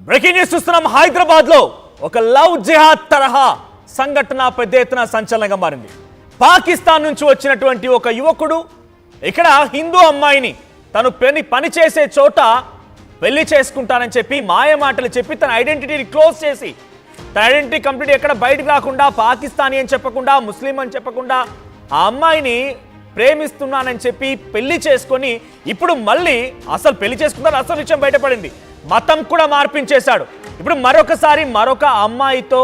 Breaking news చూస్తున్నాం. హైదరాబాద్ లో ఒక లవ్ జిహాద్ తరహా సంఘటన పెద్ద ఎత్తున సంచలనంగా మారింది. పాకిస్తాన్ నుంచి వచ్చినటువంటి ఒక యువకుడు ఇక్కడ హిందూ అమ్మాయిని తను పని చేసే చోట పెళ్లి చేసుకుంటానని చెప్పి మాయ మాటలు చెప్పి తన ఐడెంటిటీని క్లోజ్ చేసి తన ఐడెంటిటీ కంప్లీట్ ఎక్కడ బయటకు రాకుండా పాకిస్తానీ అని చెప్పకుండా ముస్లిం అని చెప్పకుండా ఆ అమ్మాయిని ప్రేమిస్తున్నానని చెప్పి పెళ్లి చేసుకొని ఇప్పుడు మళ్ళీ అసలు పెళ్లి చేసుకున్నారు అసలు విషయం బయటపడింది. మతం కూడా మార్పించేశాడు. ఇప్పుడు మరొకసారి మరొక అమ్మాయితో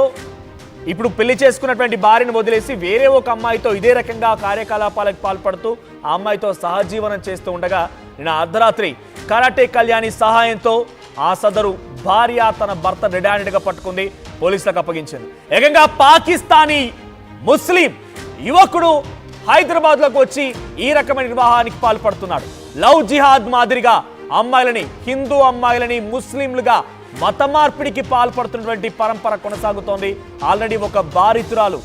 ఇప్పుడు పెళ్లి చేసుకున్నటువంటి భార్యను వదిలేసి వేరే ఒక అమ్మాయితో ఇదే రకంగా కార్యకలాపాలకు పాల్పడుతూ ఆ అమ్మాయితో సహజీవనం చేస్తూ ఉండగా నిన్న అర్ధరాత్రి కరాటే కళ్యాణి సహాయంతో ఆ సదరు భార్య తన భర్త రెడ్ హ్యాండెడ్గా పట్టుకుంది, పోలీసులకు అప్పగించింది. ఏకంగా పాకిస్తానీ ముస్లిం యువకుడు హైదరాబాద్లోకి వచ్చి ఈ రకమైన వివాహానికి పాల్పడుతున్నాడు. లవ్ జిహాద్ మాదిరిగా అమ్మాయిలని హిందూ అమ్మాయిలని ముస్లింలుగా మత మార్పిడికి పాల్పడుతున్నటువంటి పరంపర కొనసాగుతోంది. ఆల్రెడీ ఒక బాధితురాలు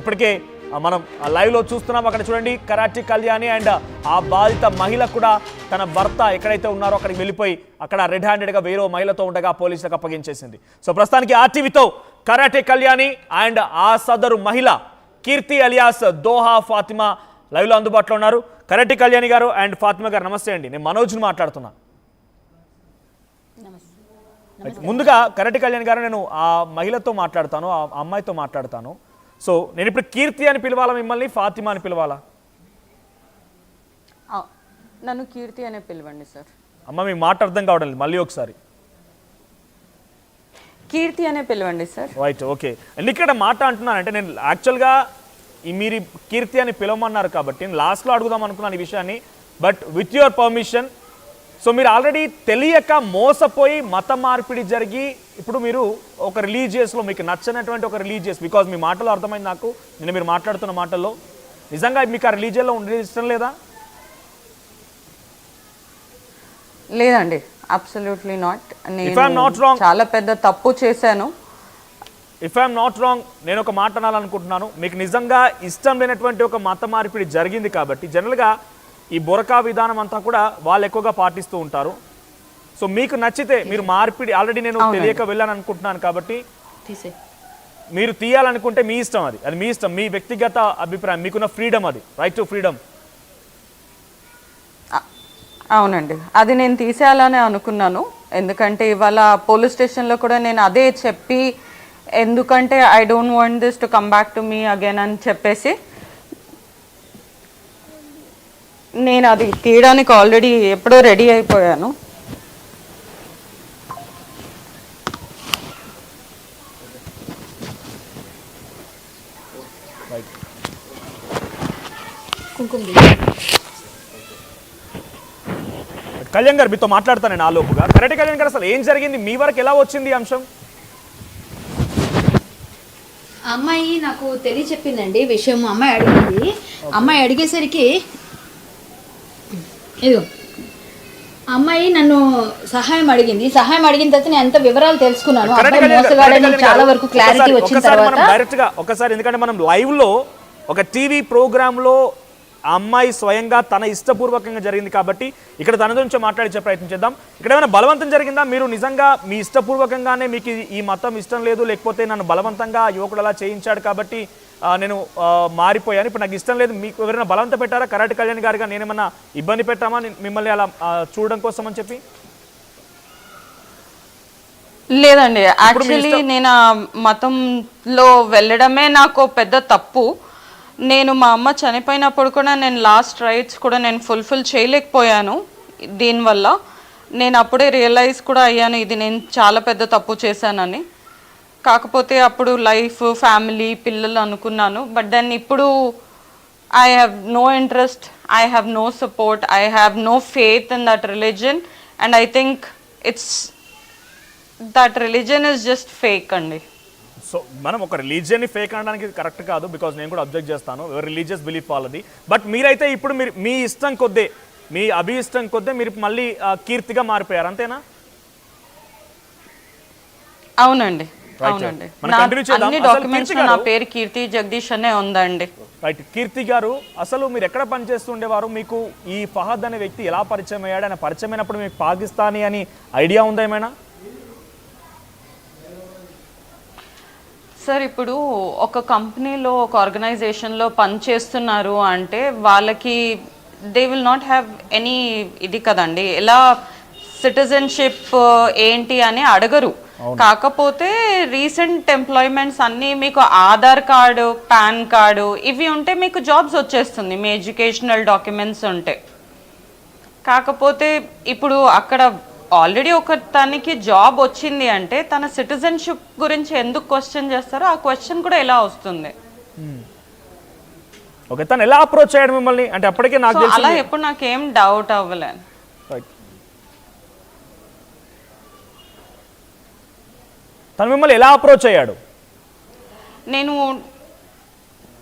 ఇప్పటికే మనం లైవ్ లో చూస్తున్నాం. అక్కడ చూడండి కరాటే కళ్యాణి అండ్ ఆ బాధిత మహిళ కూడా తన భర్త ఎక్కడైతే ఉన్నారో అక్కడికి వెళ్ళిపోయి అక్కడ రెడ్ హ్యాండెడ్గా వేరే మహిళతో ఉండగా పోలీసులకు అప్పగించేసింది. సో ప్రస్తుతానికి ఆర్టీవీతో కరాటే కళ్యాణి అండ్ ఆ సదరు మహిళ కీర్తి అలియాస్ దోహా ఫాతిమా లైవ్లో అందుబాటులో ఉన్నారు. కరాటే కళ్యాణి గారు అండ్ ఫాతిమా గారు నమస్తే అండి. నేను మనోజ్ని మాట్లాడుతున్నా. ముందుగా కరాటే కళ్యాణి గారు నేను ఆ మహిళతో మాట్లాడతాను, ఆ అమ్మాయితో మాట్లాడతాను. సో నేను ఇప్పుడు కీర్తి అని పిలవాలా మిమ్మల్ని, ఫాతిమా అని పిలవాలా? నన్ను కీర్తి అనే పిలవండి సార్. అమ్మ మీ మాట అర్థం కావడం లేదు, మళ్ళీ ఒకసారి. కీర్తి అనే పిలవండి సార్. Right, okay. అండ్ ఇక్కడ మాట అంటున్నానంటే నేను యాక్చువల్గా మీరు కీర్తి అని పిలవమన్నారు కాబట్టి నేను లాస్ట్లో అడుగుదాం అనుకున్నాను ఈ విషయాన్ని. But with your permission, so మీరు ఆల్రెడీ తెలియక మోసపోయి మత మార్పిడి జరిగి ఇప్పుడు మీరు ఒక రిలీజియస్లో మీకు నచ్చనటువంటి ఒక రిలీజియస్, బికాజ్ మీ మాటలో అర్థమైంది నాకు నేను మీరు మాట్లాడుతున్న మాటల్లో నిజంగా మీకు ఆ రిలీజియన్లో ఉండే ఇష్టం లేదా? లేదండి, absolutely not. If I'm not wrong, చాలా పెద్ద తప్పు చేశాను. ఇఫ్ ఐఎమ్ నాట్ రాంగ్, నేను ఒక మాట అనాలనుకుంటున్నాను. మీకు నిజంగా ఇష్టం లేనటువంటి ఒక మత మార్పిడి జరిగింది కాబట్టి జనరల్గా ఈ బొరకా విధానం అంతా కూడా వాళ్ళు ఎక్కువగా పాటిస్తూ ఉంటారు. సో మీకు నచ్చితే మీరు మార్పిడి ఆల్రెడీ నేను తెలియక వెళ్ళాను అనుకుంటున్నాను కాబట్టి మీరు తీయాలనుకుంటే మీ ఇష్టం, అది మీ ఇష్టం, మీ వ్యక్తిగత అభిప్రాయం, మీకున్న ఫ్రీడమ్, అది రైట్ టు ఫ్రీడమ్. అవునండి, అది నేను తీసేయాలని అనుకున్నాను. ఎందుకంటే ఇవాళ పోలీస్ స్టేషన్లో కూడా నేను అదే చెప్పి, ఎందుకంటే I don't want this to come back to me again అని చెప్పేసి నేను అది తీయడానికి ఆల్రెడీ ఎప్పుడో రెడీ అయిపోయాను. కళ్యాణ్ గారు మీతో మాట్లాడతాను నేను ఆలోపుగా. కరాటే కళ్యాణ్ గారు అసలు ఏం జరిగింది, మీ వరకు ఎలా వచ్చింది అంశం? అమ్మాయి నాకు తెలియచెప్పిందండి విషయం. అమ్మాయి అడిగింది, అమ్మాయి అడిగేసరికి ఇదిగో అమ్మాయి నన్ను సహాయం అడిగింది. సహాయం అడిగిన తర్వాత నేను ఎంత వివరాలు తెలుసుకున్నాను. చాలా వరకు క్లారిటీ వచ్చిన తర్వాత ఒకసారి, ఎందుకంటే మనం లైవ్ లో ఒక టీవీ ప్రోగ్రామ్ లో ఆ అమ్మాయి స్వయంగా తన ఇష్టపూర్వకంగా జరిగింది కాబట్టి ఇక్కడ తన గురించి మాట్లాడించే ప్రయత్నం చేద్దాం. ఇక్కడ ఏమైనా బలవంతం జరిగిందా? మీరు నిజంగా మీ ఇష్టపూర్వకంగానే మీకు ఈ మతం ఇష్టం లేదు, లేకపోతే నన్ను బలవంతంగా యువకుడు అలా చేయించాడు కాబట్టి నేను మారిపోయాను, ఇప్పుడు నాకు ఇష్టం లేదు, మీకు ఎవరైనా బలవంత పెట్టారా? కరాటే కళ్యాణ్ గారిగా నేనేమన్నా ఇబ్బంది పెట్టామా మిమ్మల్ని అలా చూడడం కోసం అని చెప్పి? లేదండి, యాక్చువల్లీ నేను మతంలో వెళ్ళడమే నాకు పెద్ద తప్పు. నేను మా అమ్మ చనిపోయినప్పుడు కూడా నేను లాస్ట్ రైట్స్ కూడా నేను ఫుల్ఫిల్ చేయలేకపోయాను. దీనివల్ల నేను అప్పుడే రియలైజ్ కూడా అయ్యాను ఇది నేను చాలా పెద్ద తప్పు చేశానని. కాకపోతే అప్పుడు లైఫ్, ఫ్యామిలీ, పిల్లలు అనుకున్నాను. బట్ దెన్ ఇప్పుడు I have no interest, I have no support, I have no faith in that religion and I think that religion is just fake అండి. సో మనం ఒక రిలీజియన్ని ఫేక్ అనడానికి కరెక్ట్ కాదు, బికాజ్ నేను కూడా అబ్జెక్ట్ చేస్తాను, ఎవరు రిలీజియస్ బిలీఫ్ వాళ్ళది. బట్ మీరైతే ఇప్పుడు మీరు మీ ఇష్టం కొద్దే, మీ అభిష్టం కొద్దే మీరు మళ్ళీ కీర్తిగా మారిపోయారు, అంతేనా? అవునండి, అవునండి. అన్ని డాక్యుమెంట్స్ నా పేరు కీర్తి జగదీష్ అనే ఉందండి. రైట్. కీర్తి గారు, అసలు మీరు ఎక్కడ పనిచేస్తుండేవారు? మీకు ఈ ఫహద్ అనే వ్యక్తి ఎలా పరిచయం అయ్యాడు? ఆయన పరిచయం అయినప్పుడు మీకు పాకిస్తానీ అని ఐడియా ఉందా ఏమైనా? సార్ ఇప్పుడు ఒక కంపెనీలో ఒక ఆర్గనైజేషన్లో పనిచేస్తున్నారు అంటే వాళ్ళకి they will not have any ఇది కదండి, ఎలా సిటిజన్షిప్ ఏంటి అని అడగరు. కాకపోతే రీసెంట్ ఎంప్లాయ్మెంట్స్ అన్నీ మీకు ఆధార్ కార్డు, పాన్ కార్డు ఇవి ఉంటే మీకు జాబ్స్ వచ్చేస్తుంది, మీ ఎడ్యుకేషనల్ డాక్యుమెంట్స్ ఉంటే. కాకపోతే ఇప్పుడు అక్కడ ఆల్రెడీ ఒక తనకి జాబ్ వచ్చింది అంటే తన సిటిజన్షిప్ గురించి ఎందుకు క్వశ్చన్ చేస్తారో ఆ క్వశ్చన్ కూడా ఎలా వస్తుంది. ఓకే, తను ఎలా అప్రోచ్ అయ్యాడు మిమ్మల్ని అంటే అప్పటికే నాకు So, అలా ఎప్పుడు నాకేం డౌట్ అవ్వలేదు. తను మిమ్మల్ని ఎలా అప్రోచ్ అయ్యాడు? నేను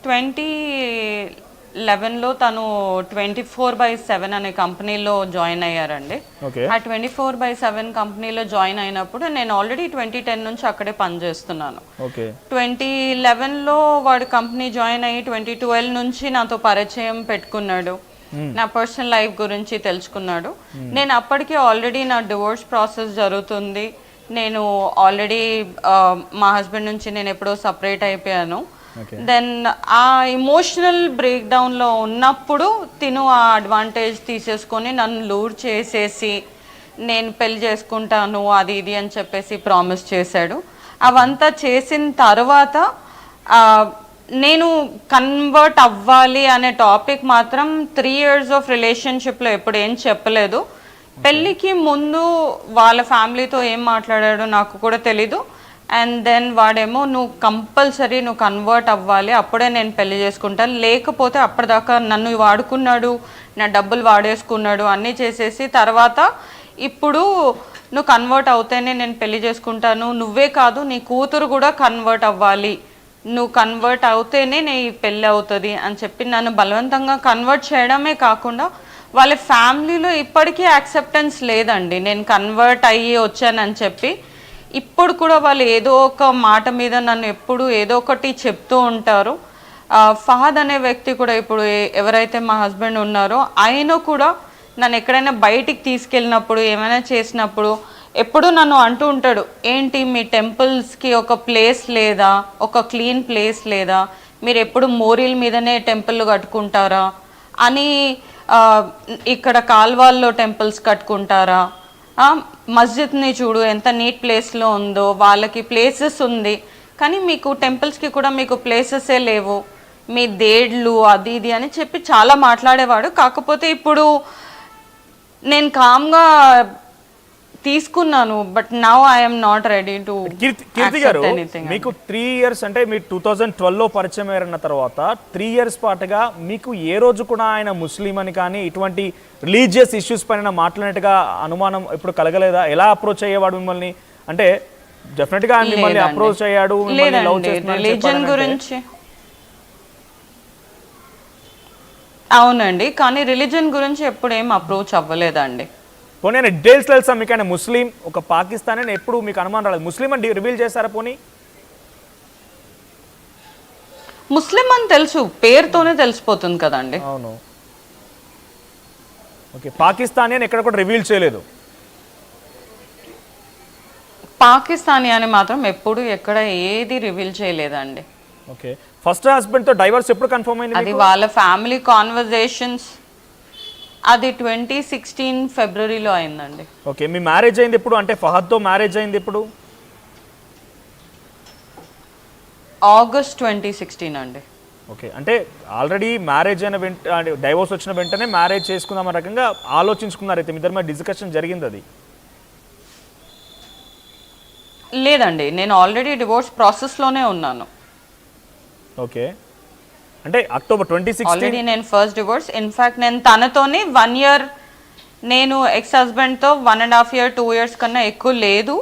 2011లో తను 24/7 అనే కంపెనీలో జాయిన్ అయ్యారండి. ఓకే, ఆ 24/7 కంపెనీలో జాయిన్ అయినప్పుడు నేను ఆల్రెడీ 2010 నుంచి అక్కడే పనిచేస్తున్నాను. ఓకే, 2011లో వాడు కంపెనీ జాయిన్ అయ్యి 2012 నుంచి నాతో పరిచయం పెట్టుకున్నాడు, నా పర్సనల్ లైఫ్ గురించి తెలుసుకున్నాడు. నేను అప్పటికి ఆల్రెడీ నా డివోర్స్ ప్రాసెస్ జరుగుతుంది, నేను ఆల్రెడీ మా హస్బెండ్ నుంచి నేను ఎప్పుడో సపరేట్ అయిపోయాను. దెన్ ఆ ఇమోషనల్ బ్రేక్ డౌన్లో ఉన్నప్పుడు తిను ఆ అడ్వాంటేజ్ తీసేసుకొని నన్ను లూర్ చేసేసి నేను పెళ్లి చేసుకుంటాను అది ఇది అని చెప్పేసి ప్రామిస్ చేశాడు. అవంతా చేసిన తర్వాత నేను కన్వర్ట్ అవ్వాలి అనే టాపిక్ మాత్రం 3 years ఆఫ్ రిలేషన్షిప్లో ఎప్పుడు ఏం చెప్పలేదు. పెళ్ళికి ముందు వాళ్ళ ఫ్యామిలీతో ఏం మాట్లాడాడో నాకు కూడా తెలీదు. అండ్ దెన్ వాడేమో నువ్వు కంపల్సరీ నువ్వు కన్వర్ట్ అవ్వాలి, అప్పుడే నేను పెళ్లి చేసుకుంటాను, లేకపోతే అప్పటిదాకా నన్ను వాడుకున్నాడు, నా డబ్బులు వాడేసుకున్నాడు అన్నీ చేసేసి తర్వాత ఇప్పుడు నువ్వు కన్వర్ట్ అవుతేనే నేను పెళ్లి చేసుకుంటాను, నువ్వే కాదు నీ కూతురు కూడా కన్వర్ట్ అవ్వాలి, నువ్వు కన్వర్ట్ అవుతేనే నీ పెళ్ళి అవుతుంది అని చెప్పి నన్ను బలవంతంగా కన్వర్ట్ చేయడమే కాకుండా వాళ్ళ ఫ్యామిలీలో ఇప్పటికీ యాక్సెప్టెన్స్ లేదండి నేను కన్వర్ట్ అయ్యి వచ్చానని చెప్పి. ఇప్పుడు కూడా వాళ్ళు ఏదో ఒక మాట మీద నన్ను ఎప్పుడు ఏదో ఒకటి చెప్తూ ఉంటారు. ఫహద్ అనే వ్యక్తి కూడా ఇప్పుడు ఎవరైతే మా హస్బెండ్ ఉన్నారో ఆయన కూడా నన్ను ఎక్కడైనా బయటికి తీసుకెళ్ళినప్పుడు ఏమైనా చేసినప్పుడు ఎప్పుడు నన్ను అంటూ ఉంటాడు, ఏంటి మీ టెంపుల్స్కి ఒక ప్లేస్ లేదా, ఒక క్లీన్ ప్లేస్ లేదా, మీరు ఎప్పుడు మోరీల మీదనే టెంపుల్ కట్టుకుంటారా అని, ఇక్కడ కాల్వాల్లో టెంపుల్స్ కట్టుకుంటారా, మస్జిద్ని చూడు ఎంత నీట్ ప్లేస్లో ఉందో, వాళ్ళకి ప్లేసెస్ ఉంది కానీ మీకు టెంపుల్స్కి కూడా మీకు ప్లేసెసే లేవు, మీ దేడ్లు అది ఇది అని చెప్పి చాలా మాట్లాడేవాడు. కాకపోతే ఇప్పుడు నేను కామ్గా తీసుకున్నాను, but now I'm not ready to. Keerthi గారు, మీకు 3 years అంటే మీరు 2012లో పరిచయం అయ్యారన్న తర్వాత 3 years పాటుగా మీకు ఏ రోజు కూడా ఆయన ముస్లిం అని కానీ ఇటువంటి రిలీజియస్ ఇష్యూస్ పైన మాట్లాడినట్టుగా అనుమానం ఇప్పుడు కలగలేదా? ఎలా అప్రోచ్ అయ్యేవాడు మిమ్మల్ని? అంటే డెఫినెట్ గా మిమ్మల్ని అప్రోచ్ అయ్యాడు, రిలీజన్ గురించి అవునండి, కానీ రిలీజన్ గురించి ఎప్పుడు ఏం అప్రోచ్ అవ్వలేదండి. పోనీ ఆయన డీటెయిల్స్ తెలుసా మీకు? ఆయన ముస్లిం, ఒక పాకిస్తానీ అని ఎప్పుడు మీకు అనుమానం రాలేదు? ముస్లిం అని రివీల్ చేశారా? పోనీ ముస్లిం అని తెలుసు, పేరుతోనే తెలిసిపోతుంది కదండి. అవును, ఓకే. పాకిస్తానీ అని ఎక్కడ కూడా రివీల్ చేయలేదు? పాకిస్తానీ అని మాత్రం ఎప్పుడు ఎక్కడ ఏది రివీల్ చేయలేదండి. ఓకే. ఫస్ట్ హస్బెండ్ తో డైవర్స్ ఎప్పుడు కన్ఫర్మ్ అయింది? అది వాళ్ళ ఫ్యామిలీ కాన్వర్జేషన్స్, అది 2016 ఫిబ్రవరిలో అయిందండి. ఓకే. మీ మ్యారేజ్ అయింది ఎప్పుడు? అంటే ఫహద్ తో మ్యారేజ్ అయింది ఎప్పుడు? ఆగస్ట్ 2016 అండి. ఓకే. అంటే ఆల్రెడీ మ్యారేజ్ అయిన డైవోర్స్ వచ్చిన వెంటనే మ్యారేజ్ చేసుకుందాం రకంగా ఆలోచించుకున్నారు అయితే మీ ఇద్దరి మీద డిస్కషన్ జరిగింది? అది లేదండి, నేను ఆల్రెడీ డివోర్స్ ప్రాసెస్లోనే ఉన్నాను. ఓకే. అంటే అక్టోబర్ 2016 ఆల్రెడీ నేను ఫస్ట్ డివోర్స్. ఇన్ఫాక్ట్ నేను తనతోని 1 year, నేను ఎక్స్ హస్బెండ్తో 1.5 year 2 years కన్నా ఎక్కువ లేదు.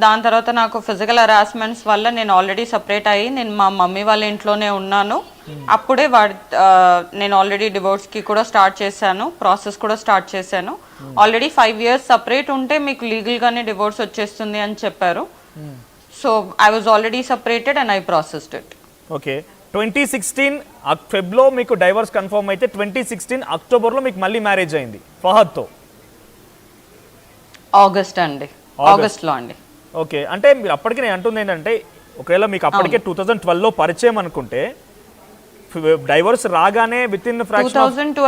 దాని తర్వాత నాకు ఫిజికల్ హరాస్మెంట్స్ వల్ల నేను ఆల్రెడీ సపరేట్ అయ్యి నేను మా మమ్మీ వాళ్ళ ఇంట్లోనే ఉన్నాను. అప్పుడే నేను ఆల్రెడీ డివోర్స్కి కూడా స్టార్ట్ చేశాను, ప్రాసెస్ కూడా స్టార్ట్ చేశాను. ఆల్రెడీ 5 years సపరేట్ ఉంటే మీకు లీగల్గానే డివోర్స్ వచ్చేస్తుంది అని చెప్పారు. So I was already separated and I processed it. Okay. 2016 ఫెబ్లో మీకు డైవర్స్ కన్ఫర్మ్ అయితే 2016 అక్టోబర్లో మీకు మళ్ళీ మ్యారేజ్ అయింది ఫహద్తో? ఆగస్ట్లో అండి. ఓకే. అంటే మీరు అప్పటికి నేను అంటుంది ఏంటంటే ఒకవేళ మీకు అప్పటికే 2012లో పరిచయం అనుకుంటే డైవర్స్ రాగానే విత్ ఇన్ ఫ్రాక్షన్ 2012